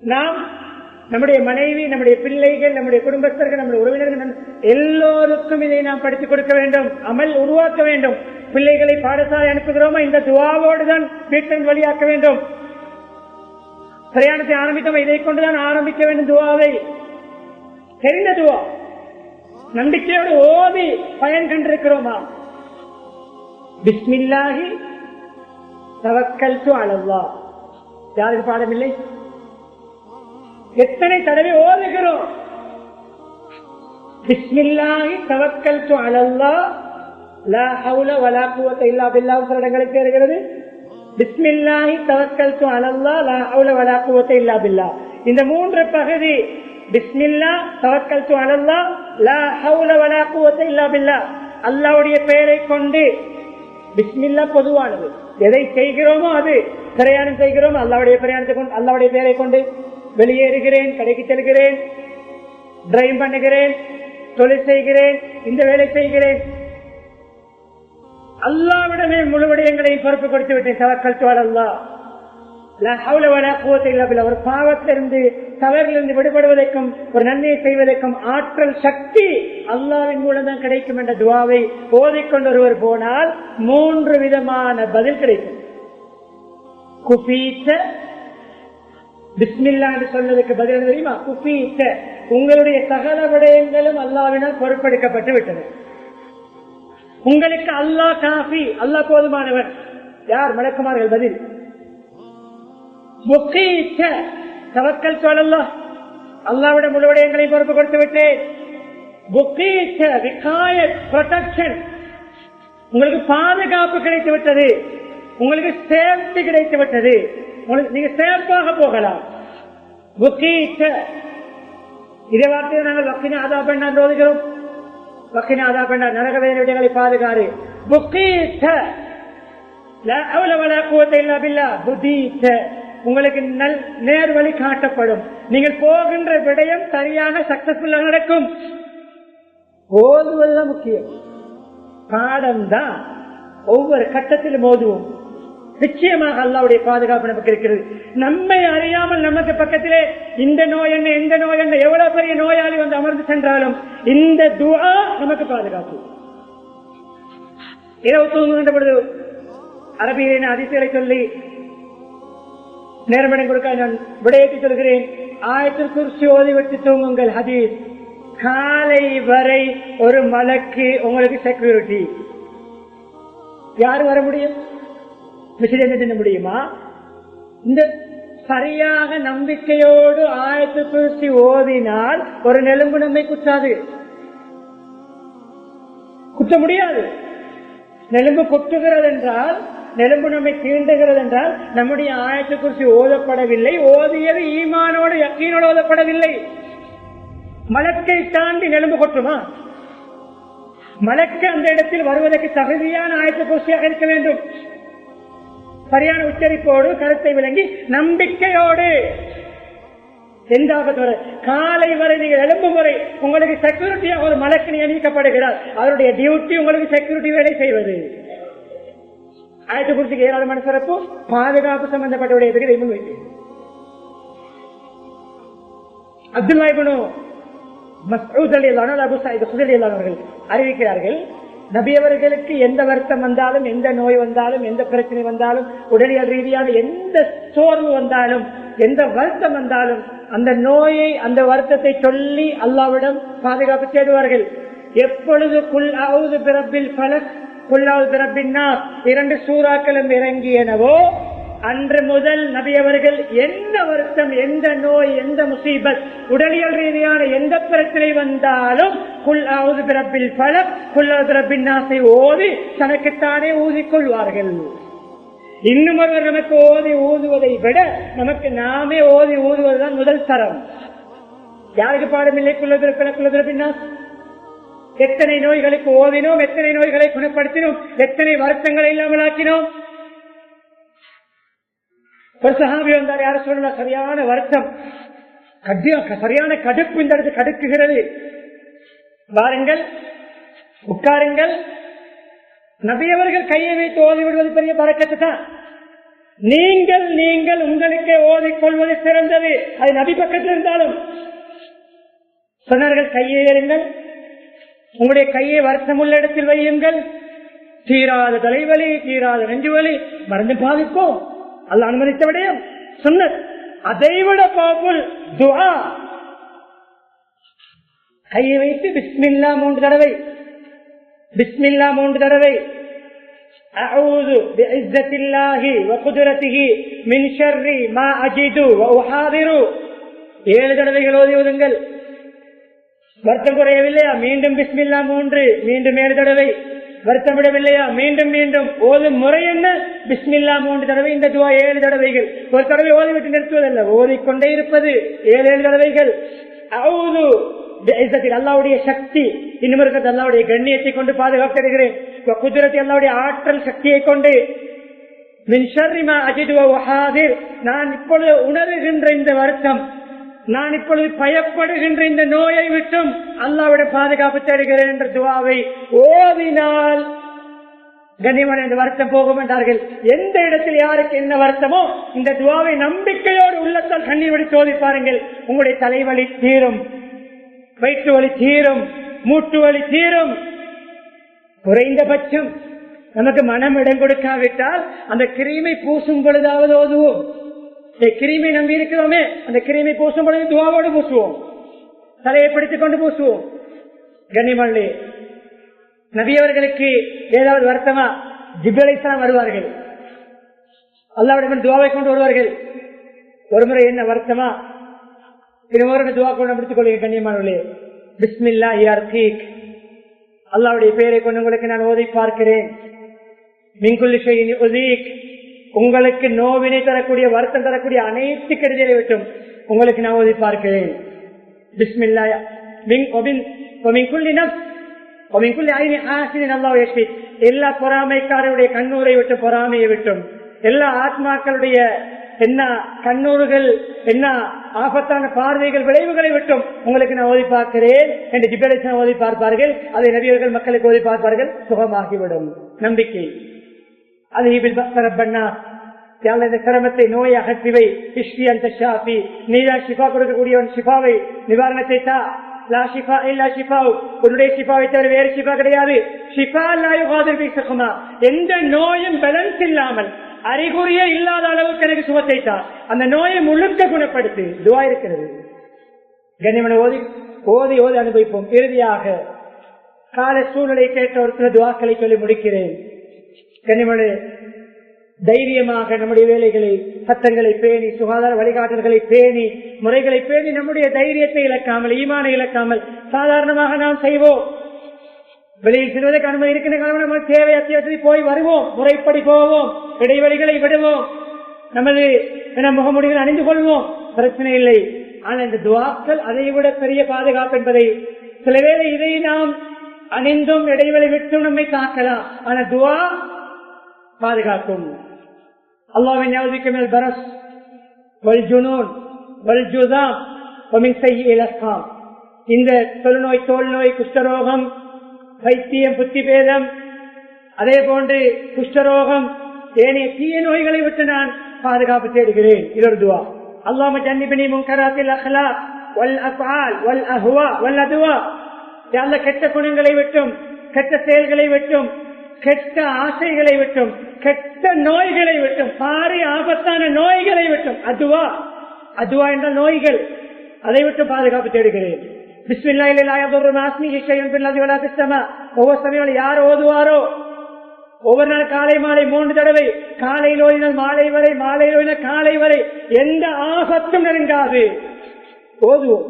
நாம் நம்முடைய மனைவி, நம்முடைய பிள்ளைகள், நம்முடைய குடும்பஸ்தர்கள், நம்முடைய உறவினர்கள் எல்லோருக்கும் இதை நாம் படித்துக் கொடுக்க வேண்டும், அமல் உருவாக்க வேண்டும். பிள்ளைகளை பாடசாலை அனுப்புகிறோமா, இந்த துவாவோடு தான் வீட்டின் வழியாக்க வேண்டும். பிரயாணத்தை ஆரம்பித்தோம், இதை கொண்டுதான் ஆரம்பிக்க வேண்டும். துவாவை தெரிந்த துவா நம்பிக்கையோடு ஓதி பயன் கண்டிருக்கிறோமா? பிஸ்மில்லாஹி தவக்கல்து அலல்லாஹ். யாருக்கு பாடமில்லை? எத்தனை தடவை ஓதுகிறோம்? பிஸ்மில்லாஹி தவக்கல்து அலல்லாஹ் லா ஹவுல வலா குவத்த இல்லா பில்லாஹ். சில இடங்களுக்கு இருக்கிறது பிஸ்மில்லாஹி தவக்கல்து அலல்லாஹ் லா ஹவுல வலா குவத்த இல்லா பில்லாஹ். இந்த மூன்று பகுதி பிஸ்மில்லா தவக்கல்து அலல்லாஹ் லா ஹவுல வலா குவத்த இல்லா பில்லாஹ். அல்லாஹ்வுடைய பெயரை கொண்டு. பிஸ்மில்லா பொதுவானது, எதை செய்கிறோமோ அது. பிரயாணம் செய்கிறோம், அல்லாஹ்வுடைய பிரயாணத்தை கொண்டு, அல்லாஹ்வுடைய பெயரை கொண்டு. வெளியேறுகிறேன், கடைக்கு செல்கிறேன், டிரைவ் பண்ணுகிறேன், தொழில் செய்கிறேன், இந்த வேலை செய்கிறேன், அல்லாஹ்விடமே முழு விடயங்களை பொறுப்பு கொடுத்து விட்டேன். தவக்கல்து அலல்லாஹ் லா ஹவுல வலா குவத்த இல்லா பில்லாஹ். ஒரு பாவத்திலிருந்து, தவறிலிருந்து விடுபடுவதற்கும் ஒரு நன்மையை செய்வதற்கும் ஆற்றல், சக்தி அல்லாஹ்வின் மூலம் தான் கிடைக்கும் என்ற துவாவை ஓதிக்கொண்டு ஒருவர் போனால் 3 விதமான பதில் கிடைக்கும். குபீத்த, பிஸ்மில்லா என்று சொன்னதுக்கு பதில் தெரியுமா? குபீத்த, உங்களுடைய சகல விடயங்களும் அல்லாஹ்வினால் பொறுப்பெடுக்கப்பட்டு விட்டது. உங்களுக்கு அல்லாஹ் காஃபி, அல்லாஹ் போதுமானவர். யார்? மலக்குமார்கள். பதில் முகீத்த தவக்கல்து அலல்லாஹ், அல்லாஹ்விடம் முழு விடயங்களை பொறுப்பு கொடுத்து விட்டேன். முகீத்த விகாயத், ப்ரொடெக்ஷன், உங்களுக்கு பாதுகாப்பு கிடைத்து விட்டது, உங்களுக்கு சேஃப்டி கிடைத்து விட்டது, நீங்க சேஃபாக போகலாம். முகீத்த, இதே வார்த்தையை நாங்கள் வக்கின ஆதா பெண்ணா ஓதுகிறோம். வக்கின ஆதா பெண்ணா, நரக வேதனை விடயங்களை பாதுகாரு. முகீத்த லா ஹவுல வலா குவத்த இல்லா பில்லாஹ். புதீத்த, உங்களுக்கு நேர் வழி காட்டப்படும். நீங்கள் போகின்ற விடயம் சரியாக சக்சஸ்ஃபுல்லாக நடக்கும். ஓதுவதுதான் முக்கியம். பாடம் தான் ஒவ்வொரு கட்டத்திலும் ஓதுவோம். நிச்சயமாக அல்லாஹ்வுடைய பாதுகாப்பு நமக்கு இருக்கிறது. நம்மை அறியாமல் நமக்கு பக்கத்திலே இந்த நோய் என்ன, இந்த நோய் என்ன, எவ்வளவு பெரிய நோயாளி வந்து அமர்ந்து சென்றாலும் இந்த துஆ நமக்கு பாதுகாப்பு. இரவு தூங்குகின்ற பொழுது அரபியின அதிசயங்களை சொல்லி நேர்மனை கொடுக்க நான் விடையேற்றி சொல்கிறேன். ஆயத்துல் குர்சி ஓதிவிட்டு தூங்குங்கள். ஹதீஸ். காலை வரை ஒரு மலக்கு உங்களுக்கு செக்யூரிட்டி. யார் வர முடியும்? விசில முடியுமா? இந்த சரியாக நம்பிக்கையோடு ஆயத்துல் குர்சி ஓதினால் ஒரு நெலும்பு நம்மை குற்றாது, குற்ற முடியாது. நெலும்பு கொட்டுகிறது என்றால், நெலும்பு நம்மை தீண்டுகிறது என்றால் நம்முடைய ஆயத்துல் குர்சி ஓதப்படவில்லை. ஓதியது ஈமானோடு யக்கீனோடு ஓதப்படவில்லை. மலக்கை தாண்டி நெலும்பு கொட்டுமா? மலக்கு அந்த இடத்தில் வருவதற்கு தகுதியான ஆயத்துல் குர்சியாக இருக்க வேண்டும். சரியான உச்சரிப்போடு, கருத்தை விளங்கி, நம்பிக்கையோடு. எந்த ஆபத்து வரை காலை வரை நீங்கள் எழும்பும் வரை உங்களுக்கு செக்யூரிட்டியாக ஒரு மலக்கு நியமிக்கப்படுகிறார். அவருடைய டியூட்டி உங்களுக்கு செக்யூரிட்டி வேலை செய்வது. ஆயத்துல் குர்சிக்கு ஏராளமான சிறப்பு, பாதுகாப்பு சம்பந்தப்பட்ட விடயத்துக்கு இதை முன்வைத்தேன். அப்துல்லாஹ் இப்னு மஸ்ஊத் ரலியல்லாஹு அன்ஹு, அபூ ஸஈத் குத்ரி ரலியல்லாஹு அன்ஹு அவர்கள் அறிவிக்கிறார்கள், நபி அவர்களுக்கு எந்த வருத்தம் வந்தாலும், எந்த நோய் வந்தாலும், எந்த பிரச்சனை வந்தாலும், உடலியல் ரீதியான எந்த சோர்வு வந்தாலும், எந்த வருத்தம் வந்தாலும் அந்த நோயை, அந்த வருத்தத்தை சொல்லி அல்லாஹ்விடம் பாதுகாப்பு தேடுவார்கள். எப்பொழுது குல் அஊது பிரப்பில் ஃபலக், குல் அஊது பிரப்பின் நாஸ் 2 சூறாக்களும் இறங்கியனவோ அன்று முதல் நபி அவர்கள் எந்த வருத்தம், எந்த நோய், எந்த முசீபத், உடலியல் ரீதியான எந்த பிரச்சனை வந்தாலும் குல் அஊது பிரப்பில் ஃபலக், குல் அஊது பிரப்பின் நாஸை ஓதி தனக்குத்தானே ஊதிக்கொள்வார்கள். இன்னும் ஒருவர் நமக்கு ஓதி ஊதுவதை விட நமக்கு நாமே ஓதி ஊதுவதுதான் முதல் தரம். யாருக்கு பாடமில்லை? குல் அஊது பிரப்பின் நாஸ். எத்தனை நோய்களுக்கு ஓதினோம், எத்தனை நோய்களை குணப்படுத்தினோம், எத்தனை வருத்தங்களை இல்லாமல் ஆக்கினோம். ஒரு சஹாபி வந்தார், யார சொல்லலாம், சரியான வருத்தம், சரியான கடுப்பு, இந்த இடத்து கடுக்குகிறது, வாருங்கள் உட்காருங்கள். நபி அவர்கள் கையை வைத்து ஓதி விடுவது பெரிய பறக்கத்து தான். நீங்கள் உங்களுக்கே ஓதிக்கொள்வது சிறந்தது. அது நபி பக்கத்தில் இருந்தாலும் சொன்னார்கள், கையை எறிங்கள், உங்களுடைய கையை வருத்தமுள்ள இடத்தில் வையுங்கள். தீராத தலைவலி, தீராத நெஞ்சுவலி, மருந்து பாதிப்போம். அல்லாஹ் அனுமதித்த விடயம் சுன்னத். அதைவிட பவர்ஃபுல் துஆ. கையை வைத்து பிஸ்மில்லா 3 தடவை, பிஸ்மில்லா 3 தடவை, அஊது பிஇஸ்ஸத்தில்லாஹி வ குத்ரத்திஹி மின் ஷர்ரி மா அஜிது வ உஹாதிரு 7 தடவைகள் ஓதுங்கள். வருத்தம் குறையவில்லையா? மீண்டும் பிஸ்மில்லா 3, மீண்டும் 7 தடவை. வருத்தம் விடவில்லையா? மீண்டும் ஓதும் முறை என்ன? பிஸ்மில்லா 3 தடவை, இந்த துவா 7 தடவைகள். ஒரு தடவை ஓதிவிட்டு நிறுத்துவதல்ல, ஓதிக்கொண்டே இருப்பது 7 தடவைகள். அஊது பிஇஸ்ஸத்தில், அல்லாஹ்வுடைய சக்தி, இன்னும் இருக்கிறது அல்லாஹ்வுடைய கண்ணியத்தை கொண்டு பாதுகாக்கிறேன். குத்ரத்தி, அல்லாஹ்வுடைய ஆற்றல் சக்தியை கொண்டு, மின் ஷர்ரி மா அஜிது வ உஹாதிர், நான் இப்பொழுது உணர்கின்ற இந்த வருத்தம், நான் இப்பொழுது பயப்படுகின்ற இந்த நோயை விட்டும் அல்லாஹ்வுடைய பாதுகாப்பு தருகிறேன் என்ற துவாவை ஓதினால் கண்ணியமான இந்த வருத்தம் போகும் என்றார்கள். எந்த இடத்தில் யாருக்கு என்ன வருத்தமோ இந்த துவாவை நம்பிக்கையோடு உள்ளத்தால் கண்ணீர் வடி சோதி பாருங்கள். உங்களுடைய தலைவலி தீரும், வயிற்று வலி தீரும், மூட்டு வலி தீரும். குறைந்தபட்சம் நமக்கு மனம் இடம் கொடுக்காவிட்டால் அந்த கிருமி பூசும் பொழுதாவது ஓதுவோம். கிருமி நம்பி இருக்கிறோமே, அந்த கிருமி பூசும் பொழுது துவாவோடு பூசுவோம், தலையை பிடித்துக் கொண்டு பூசுவோம். கண்ணியமானே, நபியவர்களுக்கு ஏதாவது வருத்தமா ஜிப்ரீல் அலைஹிஸ்ஸலாம் வருவார்கள், அல்லாஹ்விடம் துவாவை கொண்டு வருவார்கள். ஒருமுறை என்ன வருத்தமா, இன்னொரு துவா கொண்டு முடித்துக் கொள்ளுங்க. கண்ணியமானவர்களே, பிஸ்மில்லாஹி அர்கீக், அல்லாஹ்வுடைய பெயரை கொண்டு உங்களுக்கு நான் ஓதி பார்க்கிறேன். மின் குல்லி ஷைஇன் யுஸீக், உங்களுக்கு நோவினை தரக்கூடிய வருத்தம் தரக்கூடிய அனைத்து கெடுதலை விட்டும் உங்களுக்கு நான் ஓதி பார்க்கிறேன். பிஸ்மில்லாஹ் மின் குல்லி நஃப்ஸ் வ மின் குல்லி ஐனி ஹாசினின் அல்லாஹ் யஷ்ஃபி, எல்லா பொறாமைக்காரருடைய கண்ணூரை விட்டு, பொறாமையை விட்டும், எல்லா ஆத்மாக்களுடைய என்ன கண்ணூறுகள், என்ன ஆபத்தான பார்வைகள், விளைவுகளை விட்டும் உங்களுக்கு நான் ஓதி பார்க்கிறேன் என்று ஜிப்ரீல் அலைஹிஸ்ஸலாம் ஓதி பார்ப்பார்கள். அதை நபியவர்கள் மக்களுக்கு ஓதி பார்ப்பார்கள், சுகமாகிவிடும். நம்பிக்கை. அது இந்த சிரமத்தை, நோயை அகற்றிவை. இஷ்டி அந்த ஷாஃபி, நீதான் ஷிஃபா கொடுக்கக்கூடியவன், ஷிஃபாவை, நிவாரணத்தை தா. லா ஷிஃபா இல்லா ஷிஃபா, உன்னுடைய ஷிஃபாவை தவிர வேறு ஷிஃபா கிடையாது. ஷிஃபா லா யுகாதிரு பி ஸகுமா, எந்த நோயும் பேலன்ஸ் இல்லாமல், அறிகுறியே இல்லாத அளவுக்கு எனக்கு சுகத்தை தா. அந்த நோயை முழுக்க குணப்படுத்து. துவா இருக்கிறது. கண்ணியமான ஓதி ஓதி ஓதி அனுபவிப்போம். இறுதியாக கால சூழ்நிலை கேட்ட ஒரு சில துவாக்களை சொல்லி முடிக்கிறேன். கண்ணியமான, தைரியமாக நம்முடைய வேலைகளை, சட்டங்களை பேணி, சுகாதார வழிகாட்டல்களை பேணி, முறைகளை பேணி, நம்முடைய தைரியத்தை இழக்காமல், ஈமானை இழக்காமல் சாதாரணமாக நாம் செய்வோம். வெளியில் செல்வதற்கு அனுமதி இருக்கின்ற காரணம் நம்ம தேவை அத்தியாவசியத்தை போய் வருவோம், முறைப்படி போவோம், இடைவெளிகளை விடுவோம், நமது முகமுடிகளை அணிந்து கொள்வோம், பிரச்சனை இல்லை. ஆனால் இந்த துவாக்கள் அதை விட பெரிய பாதுகாப்பு என்பதை, சில வேளை இதை நாம் அணிந்தும் இடைவெளி விட்டும் நம்மை காக்கலாம், ஆனால் துவா பாதுகாக்கும். அல்லாஹ்வின் யௌதிகமில் பரஸ் வல் ஜுனூன் வல் ஜுதாம் வ மின் ஸய்யில் அஸ்காம், இந்த தொழுநோய், தோல் நோய், குஷ்டரோகம், பைத்தியம், புத்தி பேதம், அதே போன்று குஷ்டரோகம், ஏனைய தீய நோய்களை விட்டு நான் பாதுகாப்பு தேடுகிறேன். இது ஒரு துவா. அல்லாஹும்ம ஜன்னிப்னி முன்கராத்தில் அக்லாக் வல் அஃஆல் வல் அஹ்வா வல் அதுவா, யா அல்லாஹ் கெட்ட குணங்களை விட்டும், கெட்ட செயல்களை விட்டும், கெட்ட ஆசைகளை விட்டும், கெட்ட நோய்களை விட்டும், பாரி ஆபத்தான நோய்களை விட்டும், அதுவா அதுவா என்ற நோய்கள், அதை விட்டு பாதுகாப்பு தேடுகிறேன். பிஸ்மில்லாஹி லா யதுர்ரு மா இஸ்மிஹி ஷைஉன் ஃபில் அர்தி வலா ஃபிஸ் ஸமா. ஒவ்வொரு சமயம் யார் ஓதுவாரோ, ஒவ்வொரு நாள் காலை மாலை 3 தடவை, காலையில் ஓதினால் மாலை வரை, மாலையில் ஓதினால் காலை வரை, எந்த ஆபத்தும் நெருங்காது. ஓதுவோம்.